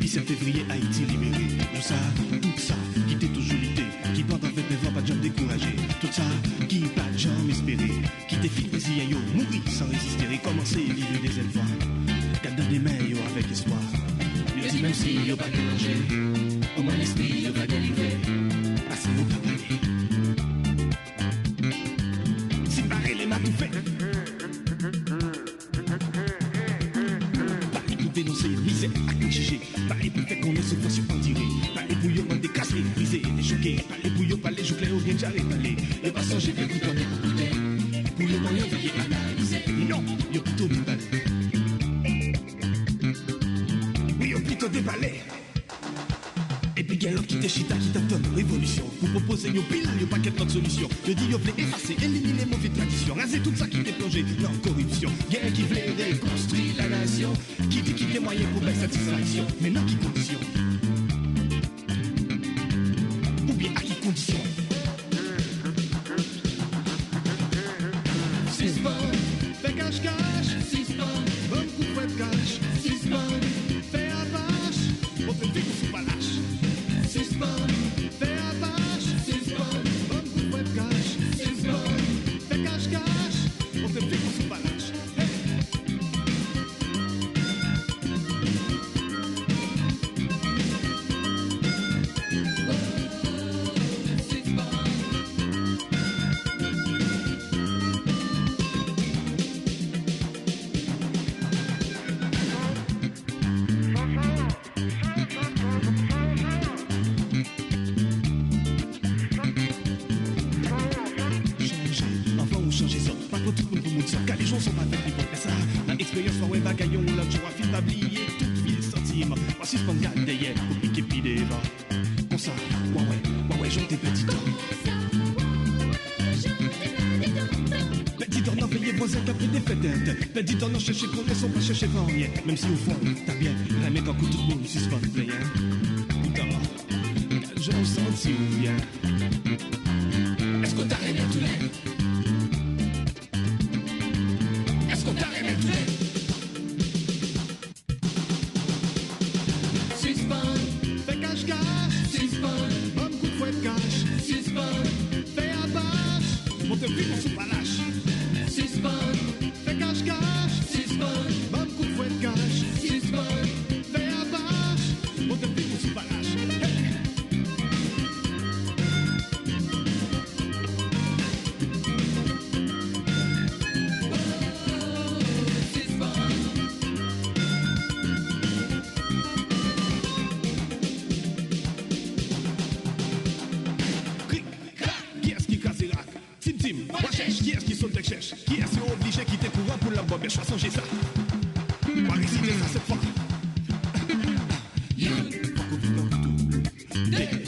17 février, Haïti libéré. Tout ça, qui t'est toujours lutté, qui pendant 29 ans pas de jamais découragé. Tout ça, qui pas de jamais espéré, qui t'est fait plaisir, yo, mourir sans résister, et commencer à vivre des fois. Garde dans des mains, yo, avec espoir. Yo dit même si yo pas dérangé, au moins l'esprit, yo va délivrer. Assez nous pas parler. Si pareil, les mains tout fait. Dénoncer, misère, à juger. Pareil pour faire qu'on est subvention en tiré. Pareil pour yon des cassés, brisés, des choqués. Pareil pour yon parler, joucler ou bien j'arrête parler. Y'a pas changer de tout comme pour côté. Pour le moyen, veuillez analyser. Non, y'a plutôt déballé. Oui, y'a plutôt déballé. Et puis y'a l'autre qui t'échita, qui t'attend révolution. Pour proposer yon pile, y'a pas qu'être notre solution. Je dis y'a voulait effacer, éliminer les mauvaises traditions. Raser tout ça qui t'est plongé dans la corruption. Y'a qui voulait reconstruire la nation. Qui dit qu'il y a moyen pour belle satisfaction. Mais dans qui condition? Ou bien à qui condition? Suspend, fais cache-cache. Suspend, bon coup de fouet de cache. Suspend, fais apache. On te dit qu'on se pas lâche. Suspend, fais apache. Suspend, bon coup de fouet de cache. Suspend, fais cache-cache. On te dit qu'on se pas lâche. Car les gens sont pas faits pour faire ça. L'expérience soit ouais bagaillon, l'autre jour à fil tablier, toute vie sentiments. Moi si je prends garde derrière, pour piquer puis devant. Comme ça, ouais, j'en tes petits temps. Petit temps, non, payez voisin qui a pris des fêtes. Petit temps, non, cherchez qu'on ne sont pas chercher pour rien. Même si au fond, t'as bien, la mec en coup tout le monde suspend, play, hein. Putain, je me sens si bien. Est-ce qu'on t'a rien tout l'air? Suspend, fais cache-cache. Suspend, bon coup de fouet de cache. Suspend, fais apache. On te prie qu'on se pas lâche. Suspend, fais cache-cache. Suspend, bon coup de fouet de cache. Suspend, fais apache. On te prie qu'on se pas lâche. Qui est-ce qui saute de cherche? Qui est-ce obligé qui t'est courant pour la bombe? Je vais changer ça. On va réciter ça cette fois.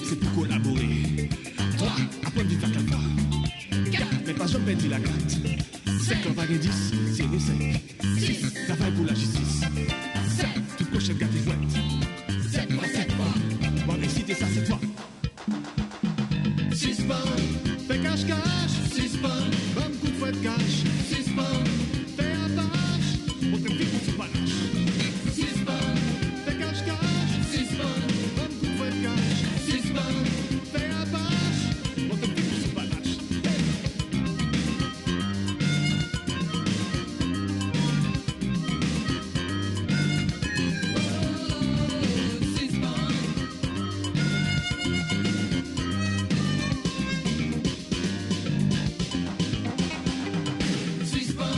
C'est pour collaborer. 3, après vivre à 4 fois. 4, mais pas jamais dit la 4. 5, on va gagner 10, c'est les 5. 6, travail pour la justice. 7, tout coche garde les jouettes. 7 fois, 7 fois. On va réciter ça cette fois. Suspend, fais cache-cache. Suspend, bon coup de fouet de cache. Suspend, fais apache. On te dit qu'on se pas lâche. Suspend, fais cache-cache. Suspend, bon coup de fouet de cache. Suspend, fais apache. On te dit qu'on se pas lâche. Suspend.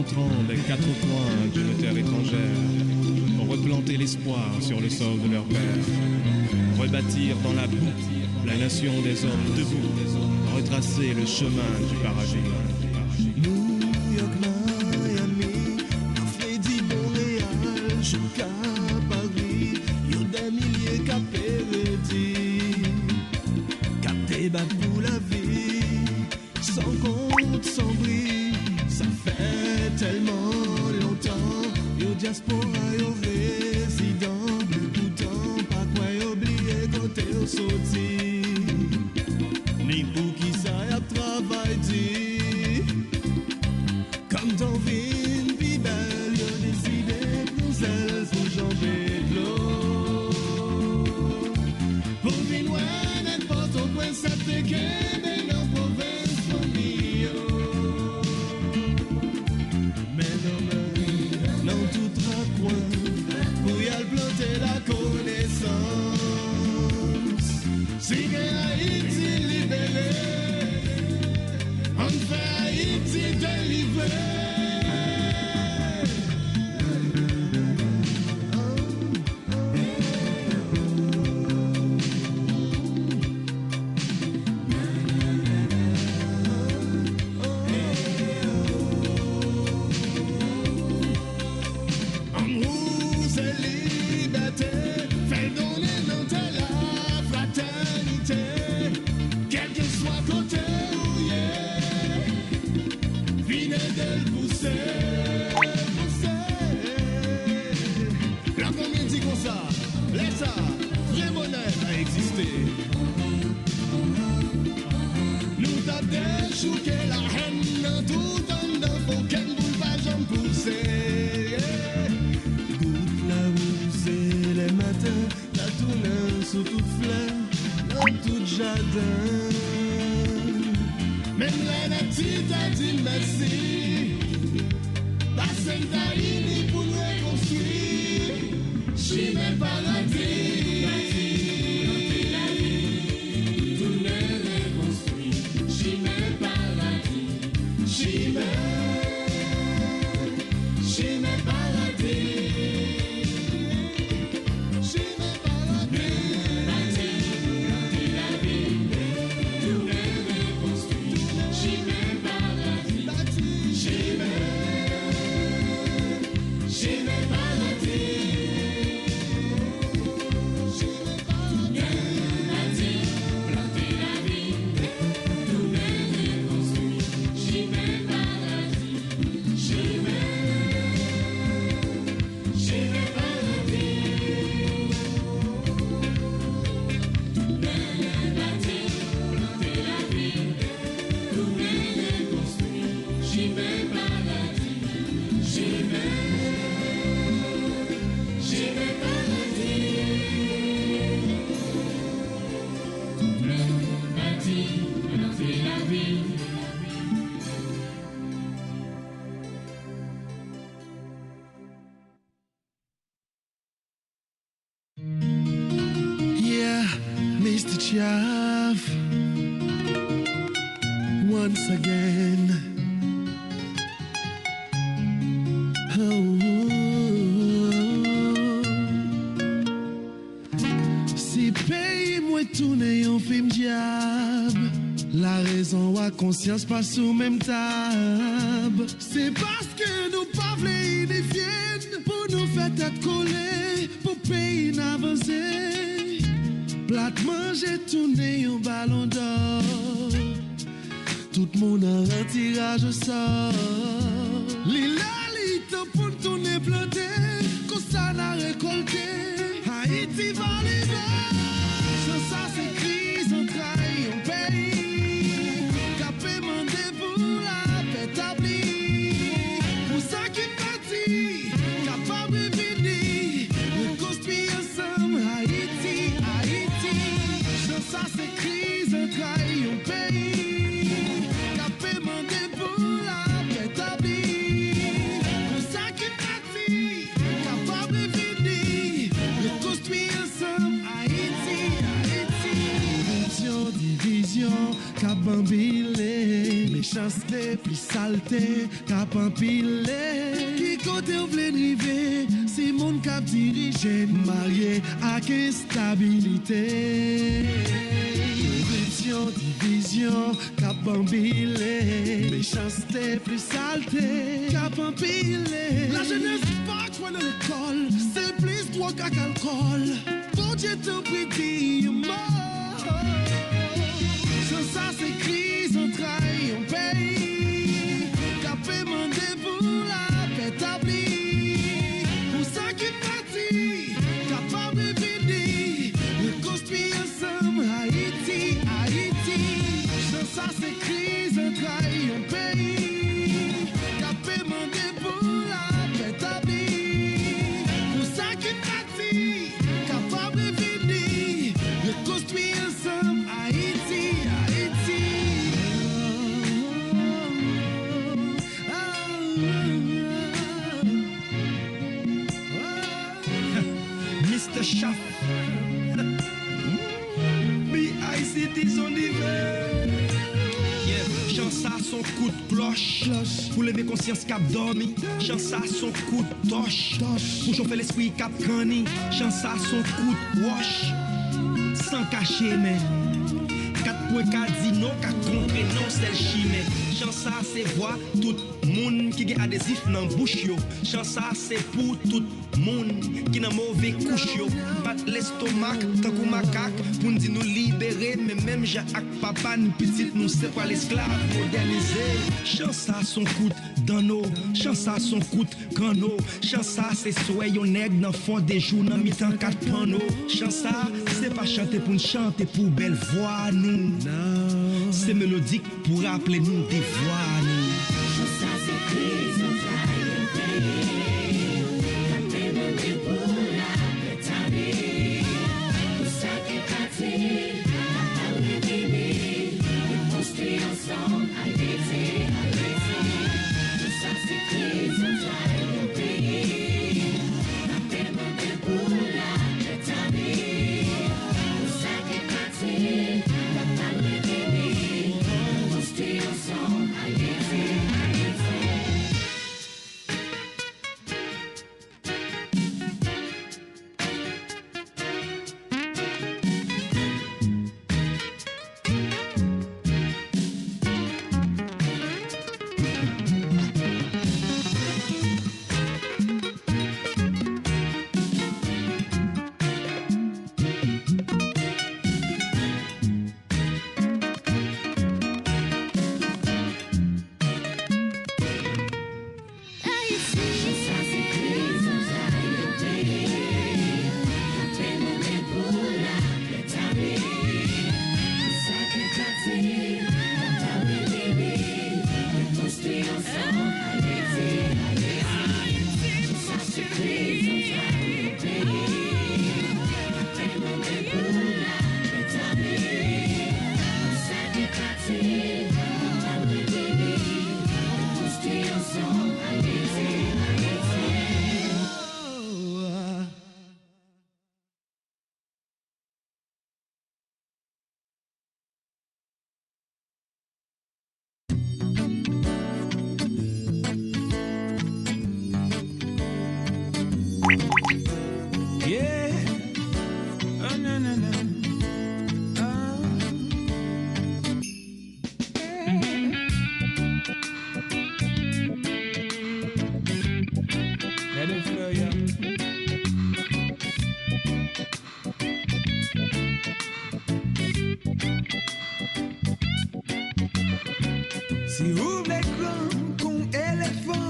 montrant les quatre coins d'une terre étrangère, pour replanter l'espoir sur le sol de leur père, rebâtir dans la boue la nation des hommes debout, retracer le chemin du paradis. New York, Miami, Freddy, Montréal, jusqu'à Paris, y a des milliers qu'à perdre, capté bas pour la vie, sans compte, sans bris, ça fait tellement longtemps, yo diaspora, yo résident, pourtant pas quoi oublier côté au sorti, ni pour qui ça y a travaillé. Comme ton vin, puis belle, y'a décidé pour celle pour jamber de l'eau. Pour vin, ouais, n'importe où, point, ça te qu'est, mais non, province, pour mio. Mais non, tout racoin, pour y aller planter la connaissance. Si Haïti libéré, on fait Haïti délivré. Amour, c'est liberté, fait donner dans la fraternité, quel que soit côté où y est, venez de le pousser, pousser. Là combien dit comme ça, laisse ça, vrai bonheur a existé. Nous t'as déchouqué la haine dans tout en dedans, faut qu'elle boule pas j'en pousser. Goutte la rousée les matins, la tourneur sous toute fleur, dans tout jardin. Même la nature t'a dit merci, passez Taïni pour nous reconstruire, chimé paradis. Mr. Chav, once again. Si pays moi tourner en film diable, la raison ou conscience pas sous même table. C'est parce que nous pas voulons unifier pour nous faire tête coller, pour pays n'avancer. Plate manger tourner un ballon d'or. Tout le monde a un tirage au sort. L'île pour tourner planté, qu'on ça n'a récolté. Haïti va l'hiver. Sans ça c'est crise, on trahit un pays. Capé mandé pour la paix établie. Pour ça qui partit, capable de venir. Reconstruire ensemble Haïti, Haïti. Sans ça c'est crise, on trahit un pays. Capé mandé pour la paix établie. Pour ça qui partit, capable de venir. Reconstruire ensemble Haïti, Haïti. Division, Kabambile. Méchanceté, plus saleté, cap empilé. Qui côté ou vle rive, si moun cap dirige, marié avec instabilité. Corruption, division, cap empilé. Méchanceté, plus saleté, cap empilé. La jeunesse pas quoi dans l'école, c'est plus drogue qu'alcool. Bon Dieu te prie, mort. Sans ça c'est crise, on trahit, on paye. Capé mandé pour la paix établie. Pour ça qui partit, capable de venir. Reconstruire ensemble Haïti, Haïti. Sans ça c'est crise, on trahit, on paye. Capé mandé pour la paix établie. Pour ça qui partit, capable de venir. Reconstruire ensemble Haïti, Haïti. Mr. Chef, B.I.C.T. son hiver. Yeah, chance à son coup de cloche. Pour lever conscience cap dormi. Chance à son coup de torche. Pour chauffer l'esprit cap cani. Chance à son coup de wash. Sans cacher, mais 4 casino, 4 contre non, c'est chimé. Chance à c'est voir tout monde qui a adhésif dans bouche yo. Chance à c'est pour tout monde qui n'a mauvais couche yo. Bat l'estomac, tant qu'on macaque, pour nous dire nous libérer. Mais même j'ai ak papa, nous petite, nous c'est pas l'esclave modernisé. Chance à son coûte dans nos, chance à son coûte quand nos. Chance à c'est soyez on nègre dans fond des jours, dans mi-temps 4 panneaux. Chance à c'est pas chanter pour nous chanter pour belle voix nous. C'est mélodique pour rappeler nous des voix nous. Chance à c'est crise, on travaille, on paye. Capé mandé pour la paix établie. Pour ça qui partit, capable de venir. Reconstruire ensemble Haïti, Haïti. Chance à c'est crise, on travaille, on paye. Capé mandé pour la paix établie. Pour ça qui partit, capable de venir. Reconstruire ensemble Haïti, Haïti. Yeah. Oh, no, no, no. Oh. Let it flow, yeah. Si ouvre l'écran con éléphant,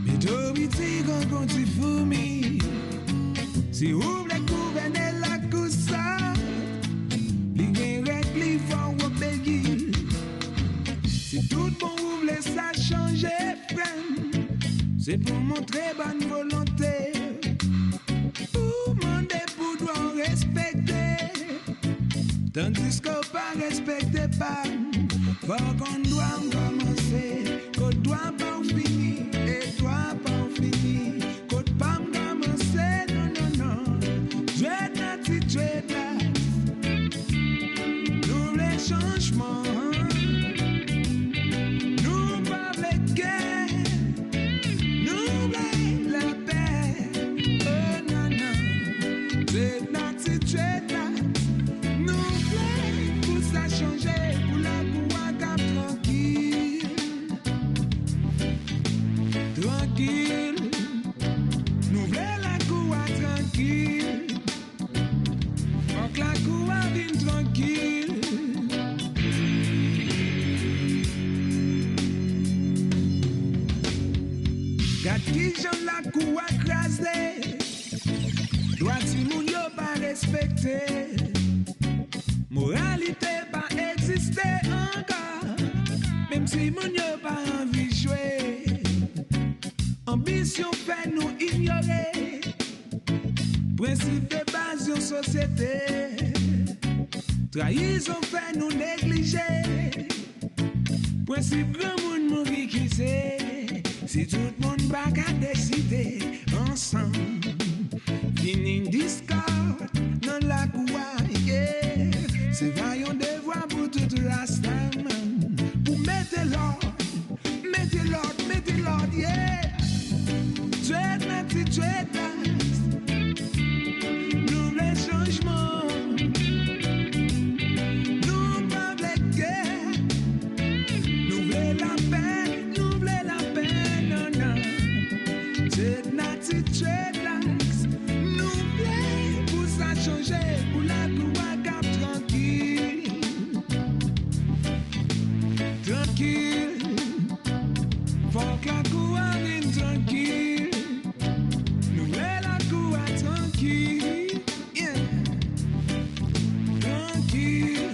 mais d'obiti con ti fourmi. Si ouvre les couverts la coussa, li gen règle faut obéir. Si tout bon ouvre ça changer frère, c'est pour montrer bonne volonté. Pour demander pour doit respecter, tandis qu'on pas respecter pas. Faut qu'on doit commencer, qu'on doit pas finir et doit pas finir, qu'on pas commencer. Dreadnought, nous les changements. chouette là. Nous voulons pour ça changer, pour la cour cap tranquille. Tranquille. Nous voulons la cour tranquille. Faut que la cour vienne tranquille. Gat qui j'en la cour crasée. Droit si moun yo pas respecté. Moralité pas existé encore. Même si moun yo pas envie jouer. Ambition fait nous ignorer. Principe de base de société. Trahison fait nous négliger. Principe grand moun mourir qui c'est. Si tout le monde va qu'à décider ensemble. Fini discord dans la cour, yeah. C'est vaillant devoir pour toute rastaman. Pour mettre l'ordre, yeah. Tu es là, tu es là. Nous les changements. Nous pas les guerres. Nous voulons la paix, non, non. Tu es là, tu es là. Nous voulons pour ça changer, pour la cour cap tranquille. Tranquille. Faut que la cour vienne tranquille. Nous voulons la cour tranquille. Yeah. Tranquille.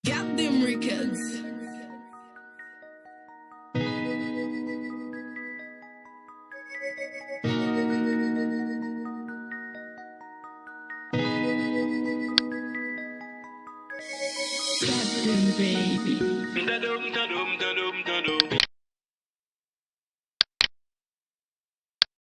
Got them records. Got them, baby. Da-dum, da-dum, da-dum,